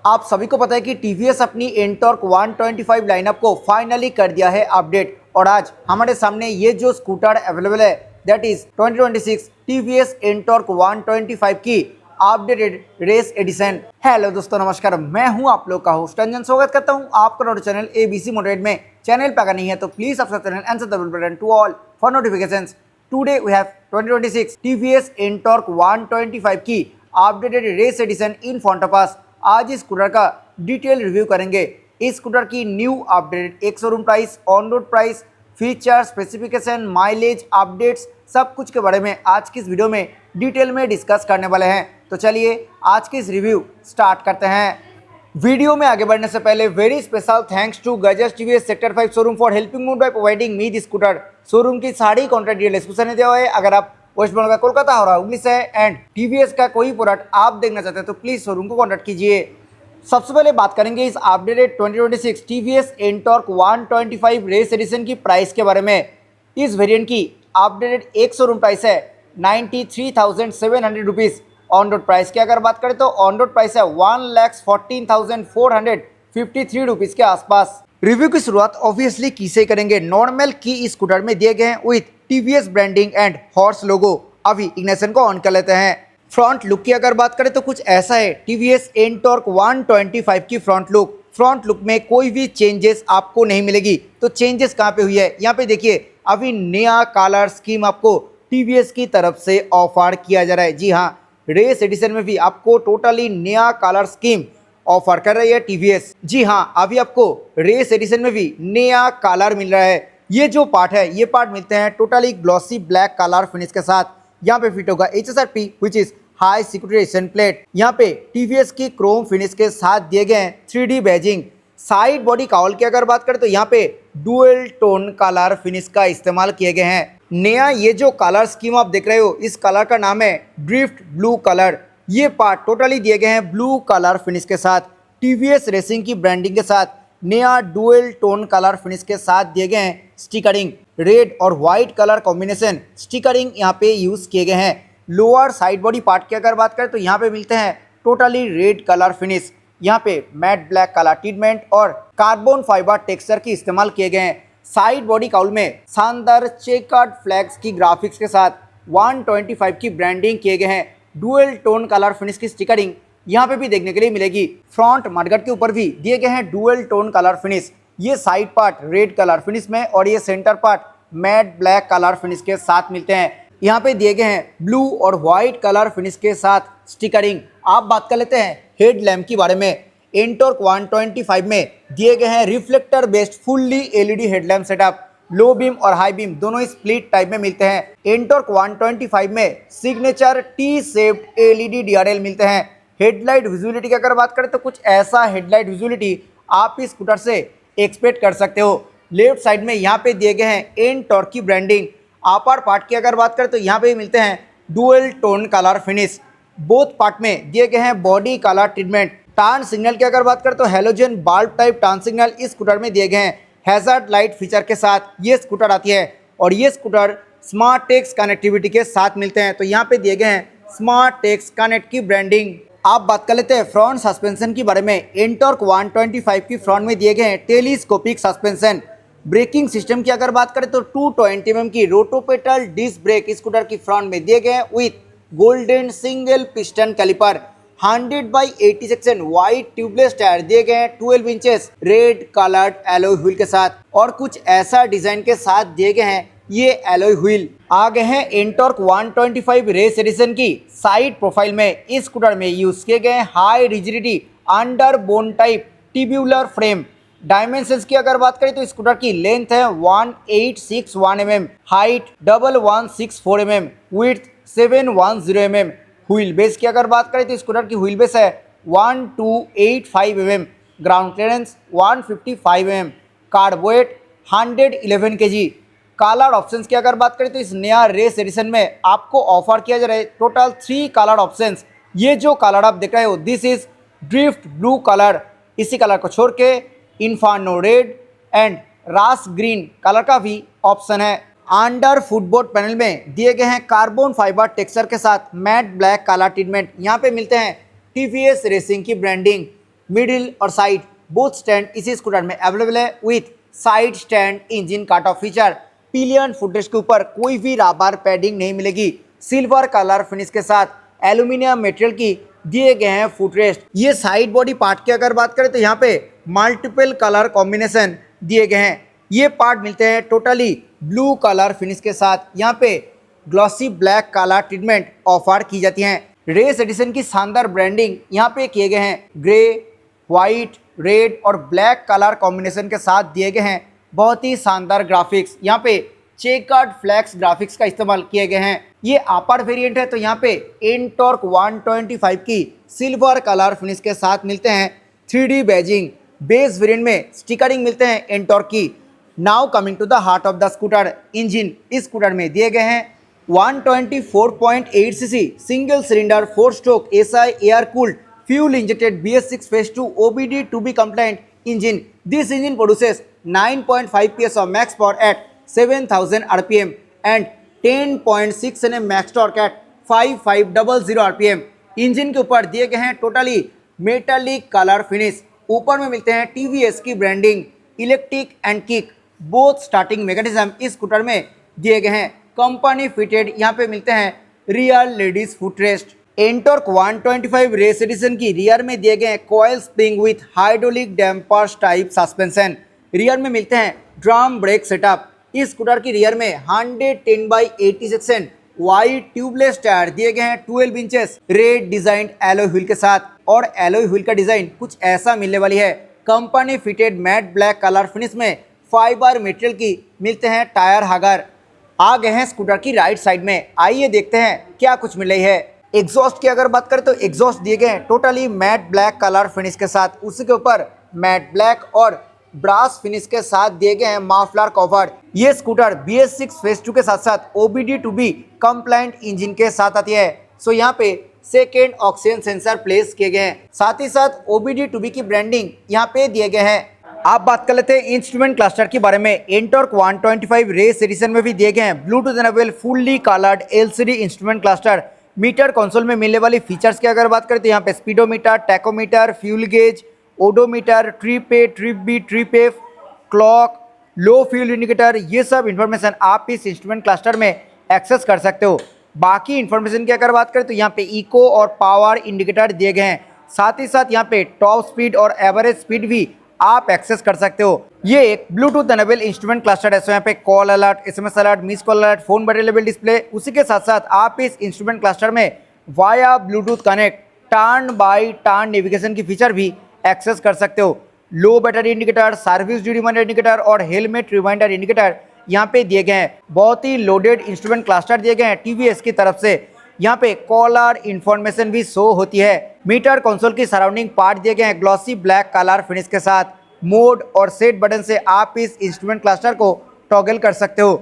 आप सभी को पता है कि टीवीएस अपनी एंटॉर्क 125 लाइनअप को फाइनली कर दिया है अपडेट और आज हमारे सामने ये जो स्कूटर अवेलेबल है दैट इज 2026 टीवीएस एंटॉर्क 125 की अपडेटेड रेस एडिशन। हेलो दोस्तों, नमस्कार। मैं हूं आप लोग का होस्ट अंजन। स्वागत करता हूं आपका नोट चैनल एबीसी मोटरेड में। चैनल पर अगर नहीं है तो please subscribe channel and the bell button to all for notifications. Today we have 2026 TVS Ntorq 125 की updated race edition in front of us. आज इस स्कूटर का डिटेल रिव्यू करेंगे। इस स्कूटर की न्यू अपडेटेड एक showroom price, on road price, feature, specification, mileage, updates, सब कुछ के बारे में आज की इस वीडियो में डिटेल में डिस्कस करने वाले हैं। तो चलिए आज की इस रिव्यू स्टार्ट करते हैं। वीडियो में आगे बढ़ने से पहले very special thanks to Gajas TVS sector 5 showroom for helping me by providing me this scooter. Showroom की सारी कॉन्टैक्ट डिटेल डिस्क्रिप्शन में दिया हुआ है। अगर आप वेस्ट बंगाल का कोलकाता हो रहा है उंगली से एंड टीवीएस का कोई प्रोडक्ट आप देखना चाहते हैं तो प्लीज शोरूम को कॉन्टैक्ट कीजिए। सबसे पहले बात करेंगे इस updated 2026 TVS Ntorq 125 race edition की प्राइस के बारे में। इस वेरिएंट की अपडेटेड एक शोरूम प्राइस है 93,700 रुपीज़। ऑन रोड प्राइस की अगर बात करें तो ऑन रोड प्राइस है 1,14,453 रुपीज़ के आसपास। रिव्यू की शुरुआत ऑब्वियसली की से करेंगे। नॉर्मल की इस स्कूटर में दिए गए हैं with TVS branding and horse logo. अभी इग्निशन को ऑन कर लेते हैं। फ्रंट लुक की अगर बात करें तो कुछ ऐसा है टीवीएस एंटॉर्क 125 की फ्रंट लुक। फ्रंट लुक में कोई भी चेंजेस आपको नहीं मिलेगी। तो चेंजेस कहाँ पे हुई है, यहाँ पे देखिए अभी नया कलर स्कीम आपको टीवीएस की तरफ से ऑफर किया जा रहा है। जी हाँ, रेस एडिशन में भी आपको टोटली नया कलर स्कीम ऑफर कर रही है टीवीएस। जी हाँ, अभी आपको रेस एडिशन में भी नया कलर मिल रहा है। ये जो पार्ट है ये पार्ट मिलते हैं totally glossy black colour finish के साथ। यहाँ पे फिट होगा HSRP which is high security plate. यहाँ पे टीवीएस की क्रोम फिनिश के साथ दिए गए हैं 3D badging. Side body cowl की अगर बात करें तो यहाँ पे डुअल टोन कलर फिनिश का इस्तेमाल किए गए हैं। नया ये जो कलर स्कीम आप देख रहे हो इस कलर का नाम है ड्रिफ्ट ब्लू कलर। ये पार्ट टोटली दिए गए हैं ब्लू कलर फिनिश के साथ। टीवीएस रेसिंग की ब्रांडिंग के साथ नया डुअल टोन कलर फिनिश के साथ दिए गए हैं स्टिकरिंग। रेड और व्हाइट कलर कॉम्बिनेशन स्टिकरिंग यहाँ पे यूज किए गए हैं। लोअर साइड बॉडी पार्ट की अगर बात करें तो यहाँ पे मिलते हैं टोटली रेड कलर फिनिश। यहाँ पे मैट ब्लैक कलर ट्रीटमेंट और कार्बन फाइबर टेक्सचर की इस्तेमाल किए गए हैं। साइड बॉडी काउल में शानदार चेकर्ड फ्लैग्स की ग्राफिक्स के साथ 125 की ब्रांडिंग किए गए हैं। डुअल टोन कलर फिनिश की स्टिकरिंग यहाँ पे भी देखने के लिए मिलेगी। फ्रंट मडगार्ड के ऊपर भी दिए गए हैं डुअल टोन कलर फिनिश। ये side part red colour finish में और ये centre part matte black colour finish के साथ मिलते हैं। यहाँ पे दिए गए हैं ब्लू और व्हाइट कलर फिनिश के साथ स्टिकरिंग। आप बात कर लेते हैं हेड लैम्प के बारे में। एंटॉर्क 125 में दिए गए हैं reflector based fully LED headlamp setup. Low beam और हाई बीम दोनों स्प्लिट टाइप में मिलते हैं। एंटॉर्क 125 में signature T shaped LED DRL मिलते हैं। हेडलाइट विजुअलिटी की अगर बात करें तो कुछ ऐसा हेडलाइट विजुअलिटी आप इस स्कूटर से एक्सपेक्ट कर सकते हो। लेफ्ट साइड में यहाँ पे दिए गए हैं एंटॉर्क की ब्रांडिंग। अपर पार्ट की अगर बात करें तो यहाँ पे मिलते हैं dual tone colour finish. Both part में दिए गए हैं body colour treatment. Turn signal की अगर बात करें तो halogen bulb type turn signal इस स्कूटर में दिए गए हैं। हैजर्ड लाइट फीचर के साथ ये स्कूटर आती है और ये स्कूटर स्मार्ट टेक्स कनेक्टिविटी के साथ मिलते हैं। तो यहाँ पे दिए गए हैं स्मार्ट टेक्स कनेक्ट की ब्रांडिंग। आप बात कर लेते हैं फ्रंट सस्पेंशन के बारे में। एंटॉर्क 125 की फ्रंट में दिए गए हैं टेलीस्कोपिक सस्पेंशन। ब्रेकिंग सिस्टम की अगर बात करें तो 220 mm की रोटोपेटल डिस्क ब्रेक स्कूटर की फ्रंट में दिए गए हैं with golden single piston caliper. 100/80 section white tubeless tyre दिए गए हैं 12 inches red coloured alloy wheel के साथ और कुछ ऐसा डिजाइन के साथ दिए गए हैं ये एलॉय व्हील। आगे हैं एंटॉर्क 125 रेस एडिशन की साइड प्रोफाइल में इस स्कूटर में यूज किए गए high rigidity under bone type tubular frame. Dimensions की अगर बात करें तो स्कूटर की लेंथ है 1861 mm, height 1164 mm, width 710 mm। Wheel base की अगर बात करें तो स्कूटर की व्हील बेस है 1285 mm, ground clearance 155 mm, kerb weight 111 kg। Colour options की अगर बात करें तो इस नया रेस एडिशन में आपको ऑफर किया जा रहा है टोटल 3 कलर ऑप्शंस। ये जो कलर आप देख रहे हो this is drift blue colour. इसी कलर को छोड़ के इन्फानो रेड एंड रास ग्रीन कलर का भी ऑप्शन है। अंडर फुटबोर्ड पैनल में दिए गए हैं कार्बन फाइबर टेक्सचर के साथ मैट ब्लैक कलर ट्रीटमेंट। यहाँ पे मिलते हैं टीवीएस रेसिंग की ब्रांडिंग। मिडिल और साइड बोथ स्टैंड इसी स्कूटर में अवेलेबल है with side stand engine cut off feature. Pillion footrest के ऊपर कोई भी राबार पैडिंग नहीं मिलेगी। सिल्वर कलर फिनिश के साथ एल्यूमिनियम मटेरियल की दिए गए हैं फुटरेस्ट। ये साइड बॉडी पार्ट की अगर बात करें तो यहाँ पे मल्टीपल कलर कॉम्बिनेशन दिए गए हैं। ये पार्ट मिलते हैं टोटली ब्लू कलर फिनिश के साथ। यहाँ पे glossy black colour treatment offer की जाती है। रेस एडिशन की शानदार ब्रांडिंग यहाँ पे किए गए हैं। ग्रे, व्हाइट, रेड और ब्लैक कलर कॉम्बिनेशन के साथ दिए गए हैं। बहुत ही शानदार ग्राफिक्स, यहाँ पे चेकर्ड फ्लैक्स ग्राफिक्स का इस्तेमाल किए गए हैं। ये अपर वेरिएंट है तो यहाँ पे एनटॉर्क 125 की सिल्वर कलर फिनिश के साथ मिलते हैं 3D बैजिंग। बेस वेरिएंट में स्टिकरिंग मिलते हैं एनटॉर्क की। Now coming to the heart of the scooter, engine इस स्कूटर में दिए गए हैं 124.8 cc single cylinder 4 stroke SI air cooled fuel injected BS6 phase 2 OBD to be compliant engine. This engine produces 9.5 PS of max power at 7000 RPM and 10.6 Nm max torque at 5500 RPM. Engine के ऊपर दिए गए हैं totally metallic colour finish. ऊपर में मिलते हैं TVS की branding. Electric and kick both starting mechanism इस स्कूटर में दिए गए हैं। कंपनी फिटेड यहाँ पे मिलते हैं rear ladies footrest. Ntorq 125 race edition की रियर में दिए गए coil spring with hydraulic dampers type suspension. Rear में मिलते हैं ड्रम ब्रेक सेटअप। इस स्कूटर की रियर में 110/80 सेक्शन वाइड ट्यूबलेस टायर दिए गए हैं 12 inches red designed alloy wheel के साथ। और एलॉय व्हील का डिजाइन कुछ ऐसा मिलने वाली है। Company fitted matte black colour finish में फाइबर मटेरियल की मिलते हैं टायर हगर। आ गए हैं स्कूटर की राइट साइड में। आइए देखते हैं क्या कुछ मिल रही है। एग्जॉस्ट की अगर बात करें तो एग्जॉस्ट दिए गए हैं totally matte black colour finish के साथ। उसी के ऊपर मैट ब्लैक और ब्रास फिनिश के साथ दिए गए हैं माफलर कवर। ये स्कूटर BS6 फेज 2 के साथ साथ OBD to be compliant engine के साथ आती है। सो यहाँ पे सेकेंड ऑक्सीजन सेंसर प्लेस किए गए हैं। साथ ही साथ OBD to be की ब्रांडिंग यहाँ पे दिए गए हैं। आप बात कर लेते हैं इंस्ट्रूमेंट क्लस्टर के बारे में। एनटॉर्क 125 रेस एडिशन में भी दिए गए हैं Bluetooth enable fully coloured LCD instrument cluster. Meter console में मिलने वाली फीचर्स की अगर बात करें तो यहाँ पे speedometer, tachometer, fuel gauge, odometer, trip A, trip B, trip F, clock, low fuel indicator, ये सब इंफॉर्मेशन आप इस इंस्ट्रूमेंट क्लस्टर में एक्सेस कर सकते हो। बाकी इंफॉर्मेशन की अगर बात करें तो यहाँ पे इको और पावर इंडिकेटर दिए गए हैं। साथ ही साथ यहाँ पे टॉप स्पीड और एवरेज स्पीड भी आप एक्सेस कर सकते हो। ये एक ब्लूटूथ एनेबल इंस्ट्रूमेंट क्लस्टर है। सो यहाँ पे call alert, SMS alert, miss call alert, phone battery level display. उसी के साथ साथ आप इस इंस्ट्रूमेंट क्लस्टर में via bluetooth connect turn by turn navigation की फीचर भी एक्सेस कर सकते हो। Low battery indicator, service due reminder indicator और हेलमेट रिमाइंडर इंडिकेटर यहाँ पे दिए गए हैं। बहुत ही लोडेड इंस्ट्रूमेंट क्लस्टर दिए गए हैं TVS की तरफ से। यहाँ पे कॉलर इंफॉर्मेशन भी शो होती है। मीटर कंसोल की सराउंडिंग पार्ट दिए गए हैं ग्लॉसी ब्लैक कलर फिनिश के साथ। मोड और सेट बटन से आप इस इंस्ट्रूमेंट क्लस्टर को टॉगल कर सकते हो।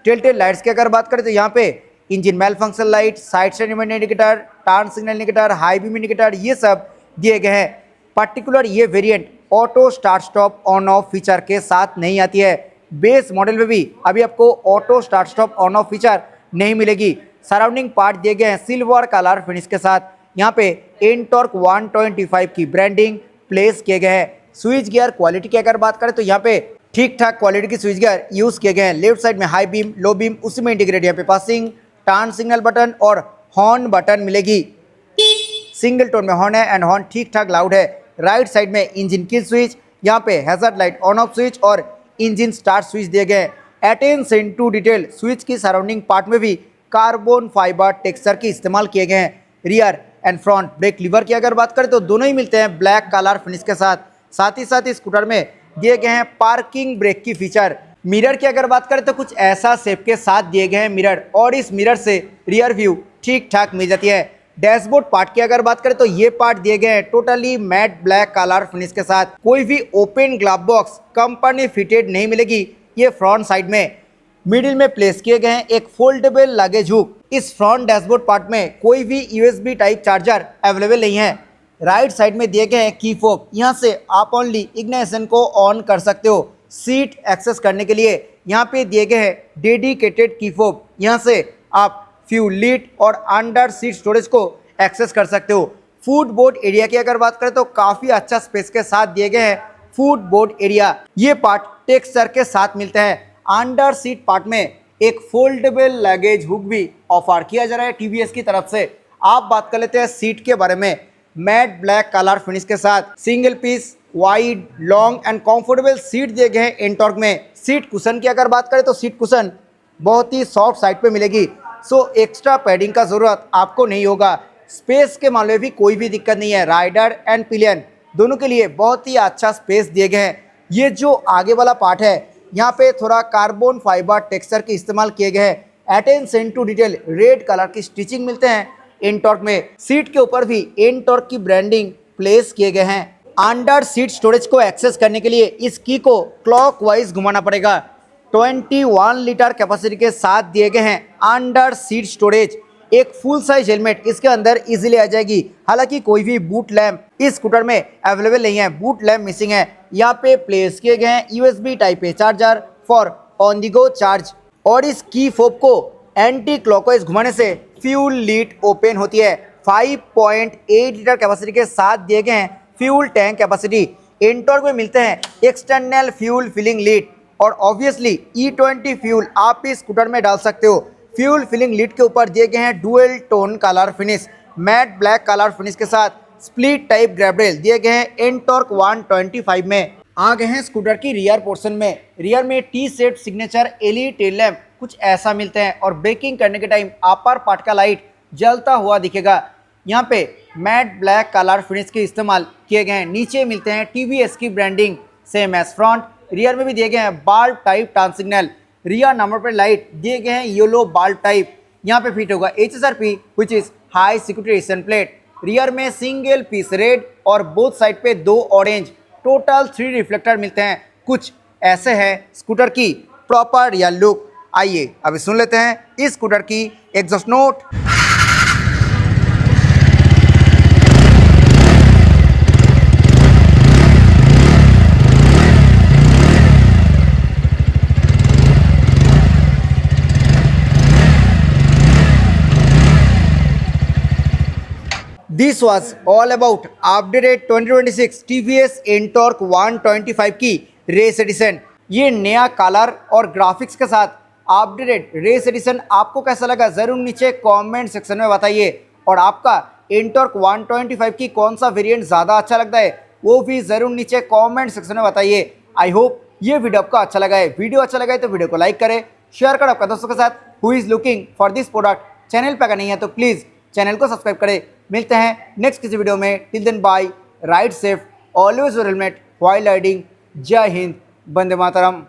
टिल्टेड लाइट्स की अगर बात करें तो यहाँ पे engine malfunction light, side stand indicator, turn signal indicator, high beam indicator, ये सब दिए गए हैं। पर्टिकुलर ये variant auto start stop on off feature के साथ नहीं आती है। बेस मॉडल में भी अभी आपको auto start stop on off feature नहीं मिलेगी। सराउंडिंग पार्ट दिए गए हैं सिल्वर कलर फिनिश के साथ। यहाँ पे एनटॉर्क 125 की ब्रांडिंग प्लेस किए गए हैं। स्विच गियर क्वालिटी की अगर बात करें तो यहाँ पे ठीक ठाक क्वालिटी की स्विच गियर यूज किए गए हैं। लेफ्ट साइड में हाई बीम, लो बीम, उसी में इंटीग्रेट यहाँ पे पासिंग, टर्न सिग्नल बटन और हॉर्न बटन मिलेगी। सिंगल टोन में हॉर्न है एंड हॉर्न ठीक ठाक लाउड है। राइट साइड में इंजन किल स्विच, यहाँ पे hazard light on off switch और इंजन स्टार्ट स्विच दिए गए हैं। अटेंशन टू डिटेल स्विच की सराउंडिंग पार्ट में भी कार्बन फाइबर टेक्सचर के इस्तेमाल किए गए हैं। Rear and front brake lever की अगर बात करें तो दोनों ही मिलते हैं ब्लैक कलर फिनिश के साथ। साथ ही साथ इस स्कूटर में दिए गए हैं पार्किंग ब्रेक की फीचर। मिरर की अगर बात करें तो कुछ ऐसा शेप के साथ दिए गए हैं मिरर और इस मिरर से रियर व्यू ठीक ठाक मिल जाती है। डैशबोर्ड पार्ट की अगर बात करें तो ये पार्ट दिए गए हैं totally matte black colour finish के साथ। कोई भी open glass box company fitted नहीं मिलेगी ये फ्रंट साइड में। मिडिल में प्लेस किए गए हैं एक फोल्डेबल लगेज हुक। इस फ्रंट डैशबोर्ड पार्ट में कोई भी USB टाइप चार्जर अवेलेबल नहीं है। राइट साइड में दिए गए हैं की फोब, यहाँ से आप ओनली इग्निशन को ऑन कर सकते हो। सीट एक्सेस करने के लिए यहाँ पे दिए गए हैं डेडिकेटेड की फोब, यहाँ से आप फ्यूल लीड और अंडर सीट स्टोरेज को एक्सेस कर सकते हो। फूड बोर्ड एरिया की अगर बात करें तो काफ़ी अच्छा स्पेस के साथ दिए गए हैं फूड बोर्ड एरिया। ये पार्ट टेक्सचर के साथ मिलते हैं। अंडर सीट पार्ट में एक फोल्डेबल लगेज हुक भी ऑफर किया जा रहा है टीवीएस की तरफ से। आप बात कर लेते हैं सीट के बारे में। मैट ब्लैक कलर फिनिश के साथ single piece wide long and comfortable seat दिए गए हैं एनटॉर्क में। सीट कुशन की अगर बात करें तो सीट कुशन बहुत ही सॉफ्ट साइड पे मिलेगी, सो एक्स्ट्रा पैडिंग का ज़रूरत आपको नहीं होगा। स्पेस के मामले में भी कोई भी दिक्कत नहीं है। राइडर एंड पिलियन दोनों के लिए बहुत ही अच्छा स्पेस दिए गए हैं। ये जो आगे वाला पार्ट है यहाँ पे थोड़ा कार्बन फाइबर टेक्सचर के इस्तेमाल किए गए हैं। Attention to detail red colour की स्टिचिंग मिलते हैं एनटॉर्क में। सीट के ऊपर भी एनटॉर्क की ब्रांडिंग प्लेस किए गए हैं। अंडर सीट स्टोरेज को एक्सेस करने के लिए इस की को क्लॉकवाइज घुमाना पड़ेगा। 21 लीटर कैपेसिटी के साथ दिए गए हैं अंडर सीट स्टोरेज। एक फुल साइज हेलमेट इसके अंदर इजीली आ जाएगी। हालांकि कोई भी बूट लैम्प इस स्कूटर में अवेलेबल नहीं है, बूट लैम्प मिसिंग है। यहाँ पे प्लेस किए गए हैं USB type A charger for on the go charge. और इस की फोब को एंटी क्लॉकवाइज घुमाने से फ्यूल लीड ओपन होती है। 5.8 लीटर कैपेसिटी के साथ दिए गए हैं फ्यूल टैंक कैपेसिटी। एनटॉर्क में मिलते हैं एक्सटर्नल फ्यूल फिलिंग लीड और ऑब्वियसली E20 फ्यूल आप इस स्कूटर में डाल सकते हो। फ्यूल फिलिंग लीड के ऊपर दिए गए हैं dual tone colour finish. Matte black colour finish के साथ स्प्लिट टाइप ग्रैब रेल दिए गए हैं एनटॉर्क 125 में। आ गए हैं स्कूटर की रियर पोर्शन में। रियर में T set signature LED tail lamp कुछ ऐसा मिलते हैं और ब्रेकिंग करने के टाइम अपर पार्ट का लाइट जलता हुआ दिखेगा। यहाँ पे मैट ब्लैक कलर फिनिश के इस्तेमाल किए गए हैं। नीचे मिलते हैं टीवीएस की branding same as front. Rear में भी दिए गए हैं bulb type turn signal. Rear number plate light दिए गए हैं येलो बाल्ब टाइप। यहाँ पे फिट होगा HSRP which is high security resistant plate. Rear में सिंगल पीस रेड और बोथ साइड पे 2 ऑरेंज, टोटल 3 रिफ्लेक्टर मिलते हैं। कुछ ऐसे है स्कूटर की प्रॉपर रियर लुक। आइए अभी सुन लेते हैं इस स्कूटर की exhaust note. This was all about updated 2026 TVS Ntorq 125 की रेस एडिशन। ये नया कलर और ग्राफिक्स के साथ अपडेटेड रेस एडिशन आपको कैसा लगा ज़रूर नीचे कमेंट सेक्शन में बताइए। और आपका एनटॉर्क 125 की कौन सा वेरिएंट ज़्यादा अच्छा लगता है वो भी ज़रूर नीचे कमेंट सेक्शन में बताइए। आई होप ये वीडियो आपको अच्छा लगा है। वीडियो अच्छा लगा है तो वीडियो को लाइक करें, शेयर करें आपका दोस्तों के साथ who is looking for this product. Channel पर अगर नहीं है तो प्लीज़ चैनल को सब्सक्राइब करें। मिलते हैं नेक्स्ट किसी वीडियो में। Till then bye, ride safe, always wear helmet while riding. जय हिंद, वंदे मातरम।